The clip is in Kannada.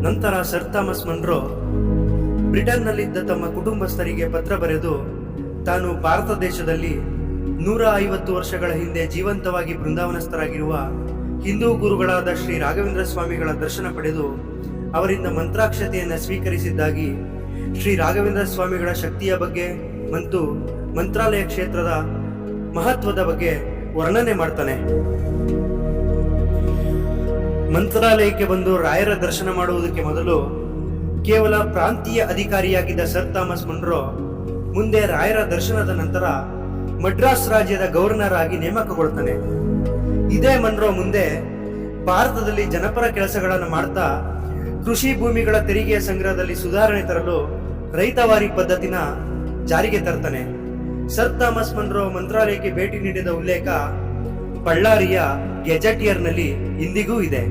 ನಂತರ ಸರ್ ಥಾಮಸ್ ಮನ್ರೋ ಬ್ರಿಟನ್ನಲ್ಲಿದ್ದ ತಮ್ಮ ಕುಟುಂಬಸ್ಥರಿಗೆ ಪತ್ರ ಬರೆದು ತಾನು ಭಾರತ ದೇಶದಲ್ಲಿ 150 ವರ್ಷಗಳ ಹಿಂದೆ ಜೀವಂತವಾಗಿ ಬೃಂದಾವನಸ್ಥರಾಗಿರುವ ಹಿಂದೂ ಗುರುಗಳಾದ ಶ್ರೀ ರಾಘವೇಂದ್ರ ಸ್ವಾಮಿಗಳ ದರ್ಶನ ಪಡೆದು ಅವರಿಂದ ಮಂತ್ರಾಕ್ಷತೆಯನ್ನು ಸ್ವೀಕರಿಸಿದ್ದಾಗಿ, ಶ್ರೀ ರಾಘವೇಂದ್ರ ಸ್ವಾಮಿಗಳ ಶಕ್ತಿಯ ಬಗ್ಗೆ ಮತ್ತು ಮಂತ್ರಾಲಯ ಕ್ಷೇತ್ರದ ಮಹತ್ವದ ಬಗ್ಗೆ ವರ್ಣನೆ ಮಾಡ್ತಾನೆ. ಮಂತ್ರಾಲಯಕ್ಕೆ ಬಂದು ರಾಯರ ದರ್ಶನ ಮಾಡುವುದಕ್ಕೆ ಮೊದಲು ಕೇವಲ ಪ್ರಾಂತೀಯ ಅಧಿಕಾರಿಯಾಗಿದ್ದ ಸರ್ ಥಾಮಸ್ ಮನ್ರೋ ಮುಂದೆ ರಾಯರ ದರ್ಶನದ ನಂತರ ಮಡ್ರಾಸ್ ರಾಜ್ಯದ ಗವರ್ನರ್ ಆಗಿ ನೇಮಕಗೊಳ್ತಾನೆ. ಇದೇ ಮನ್ರೋ ಮುಂದೆ ಭಾರತದಲ್ಲಿ ಜನಪರ ಕೆಲಸಗಳನ್ನು ಮಾಡ್ತಾ ಕೃಷಿ ಭೂಮಿಗಳ ತೆರಿಗೆಯ ಸಂಗ್ರಹದಲ್ಲಿ ಸುಧಾರಣೆ ತರಲು ರೈತವಾರಿ ಪದ್ಧತಿನ ಜಾರಿಗೆ ತರ್ತಾನೆ. ಸರ್ ಥಾಮಸ್ ಮನ್ರೋ ಮಂತ್ರಾಲಯಕ್ಕೆ ಭೇಟಿ ನೀಡಿದ ಉಲ್ಲೇಖ ಬಳ್ಳಾರಿಯ ಗೆಜೆಟಿಯರ್ನಲ್ಲಿ ಇಂದಿಗೂ ಇದೆ.